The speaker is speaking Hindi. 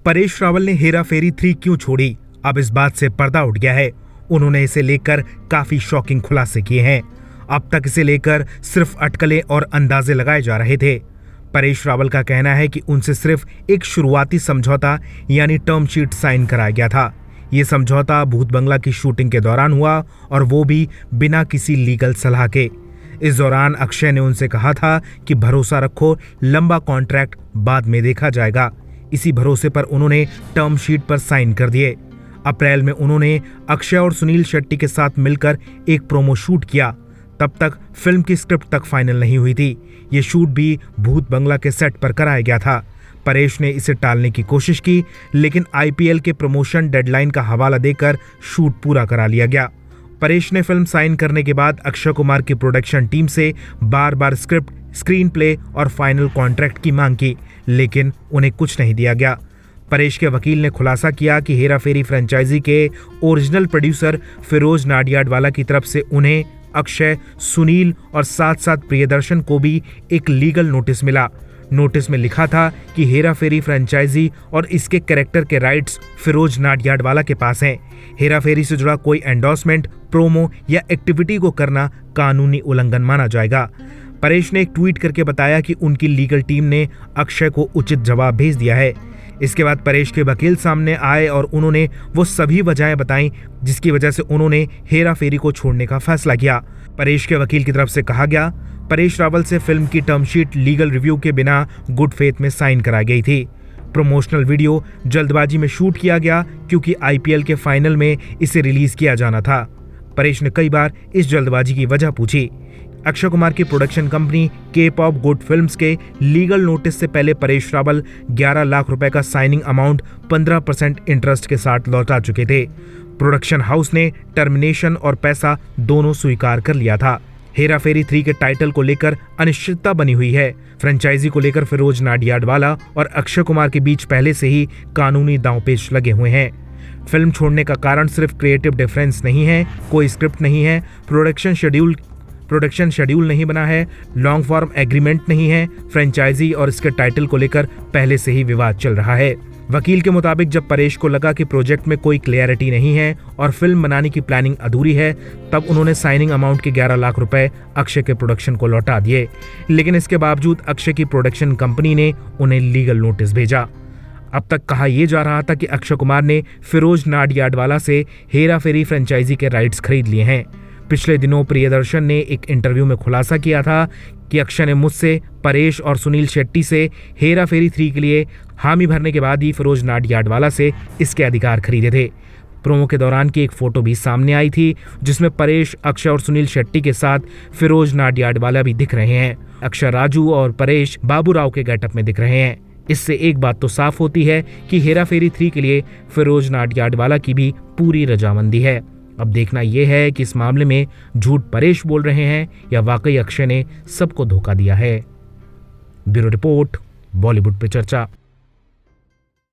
परेश रावल ने हेरा फेरी 3 क्यों छोड़ी, अब इस बात से पर्दा उठ गया है। उन्होंने इसे लेकर काफी शॉकिंग खुलासे किए हैं। अब तक इसे लेकर सिर्फ अटकलें और अंदाजे लगाए जा रहे थे। परेश रावल का कहना है कि उनसे सिर्फ एक शुरुआती समझौता यानी टर्म शीट साइन कराया गया था। ये समझौता भूत बंगला की शूटिंग के दौरान हुआ और वो भी बिना किसी लीगल सलाह के। इस दौरान अक्षय ने उनसे कहा था कि भरोसा रखो, लंबा कॉन्ट्रैक्ट बाद में देखा जाएगा। इसी भरोसे पर उन्होंने टर्म शीट पर साइन कर दिए। अप्रैल में उन्होंने अक्षय और सुनील शेट्टी के साथ मिलकर एक प्रोमो शूट किया। तब तक फिल्म की स्क्रिप्ट तक फाइनल नहीं हुई थी। ये शूट भी भूत बंगला के सेट पर कराया गया था। परेश ने इसे टालने की कोशिश की, लेकिन आईपीएल के प्रमोशन डेडलाइन का हवाला देकर शूट पूरा करा लिया गया। परेश ने फिल्म साइन करने के बाद अक्षय कुमार की प्रोडक्शन टीम से बार बार स्क्रिप्ट, स्क्रीन प्ले और फाइनल कॉन्ट्रैक्ट की मांग की, लेकिन उन्हें कुछ नहीं दिया गया। परेश के वकील ने खुलासा किया कि हेरा फेरी फ्रेंचाइजी के ओरिजिनल प्रोड्यूसर फिरोज नाडियाडवाला की तरफ से उन्हें, अक्षय, सुनील और साथ साथ प्रियदर्शन को भी एक लीगल नोटिस मिला। नोटिस में लिखा था कि हेरा फेरी फ्रेंचाइजी और इसके कैरेक्टर के राइट्स फिरोज नाडियाडवाला के पास हैं। हेरा फेरी से जुड़ा कोई एंडोर्समेंट, प्रोमो या एक्टिविटी को करना कानूनी उल्लंघन माना जाएगा। परेश ने एक ट्वीट करके बताया कि उनकी लीगल टीम ने अक्षय को उचित जवाब भेज दिया है। इसके बाद परेश के वकील सामने आए और उन्होंने वो सभी वजहें बताईं जिसकी वजह से उन्होंने हेरा फेरी को छोड़ने का फैसला किया। परेश के वकील की तरफ से कहा गया, परेश रावल से फिल्म की टर्म शीट लीगल रिव्यू के बिना गुड फेथ में साइन कराई गई थी। प्रमोशनल वीडियो जल्दबाजी में शूट किया गया क्योंकि आईपीएल के फाइनल में इसे रिलीज किया जाना था। परेश ने कई बार इस जल्दबाजी की वजह पूछी। अक्षय कुमार की production company cape of good films के लीगल नोटिस से पहले परेश रावल 11 लाख रुपए का साइनिंग अमाउंट 15% इंटरेस्ट के साथ लौटा चुके थे। प्रोडक्शन हाउस ने टर्मिनेशन और पैसा दोनों स्वीकार कर लिया था। हेरा फेरी 3 के टाइटल को लेकर अनिश्चितता बनी हुई है। फ्रेंचाइजी को लेकर फिरोज नाडियाडवाला और अक्षय कुमार के बीच पहले से ही कानूनी दांवपेच लगे हुए हैं। फिल्म छोड़ने का कारण सिर्फ क्रिएटिव डिफरेंस नहीं है, कोई स्क्रिप्ट नहीं है, प्रोडक्शन शेड्यूल नहीं बना है, लॉन्ग फॉर्म एग्रीमेंट नहीं है। फ्रेंचाइजी और इसके टाइटल को लेकर पहले से ही विवाद चल रहा है। वकील के मुताबिक जब परेश को लगा कि प्रोजेक्ट में कोई क्लियरिटी नहीं है और फिल्म बनाने की प्लानिंग अधूरी है, तब उन्होंने साइनिंग अमाउंट के 11 लाख रुपए अक्षय के प्रोडक्शन को लौटा दिए। लेकिन इसके बावजूद अक्षय की प्रोडक्शन कंपनी ने उन्हें लीगल नोटिस भेजा। अब तक कहा यह जा रहा था कि अक्षय कुमार ने फिरोज नाडियाडवाला से हेरा फेरी फ्रेंचाइजी के राइट्स खरीद लिए हैं। पिछले दिनों प्रियदर्शन ने एक इंटरव्यू में खुलासा किया था कि अक्षय ने मुझसे, परेश और सुनील शेट्टी से हेरा फेरी 3 के लिए हामी भरने के बाद ही फिरोज नाडियाडवाला से इसके अधिकार खरीदे थे। प्रोमो के दौरान की एक फोटो भी सामने आई थी जिसमें परेश, अक्षय और सुनील शेट्टी के साथ फिरोज नाडियाडवाला भी दिख रहे हैं। अक्षय राजू और परेश बाबूराव के गेटअप में दिख रहे हैं। इससे एक बात तो साफ होती है कि हेरा फेरी 3 के लिए फिरोज नाडियाडवाला की भी पूरी रजामंदी है। अब देखना यह है कि इस मामले में झूठ परेश बोल रहे हैं या वाकई अक्षय ने सबको धोखा दिया है। ब्यूरो रिपोर्ट, बॉलीवुड पे चर्चा।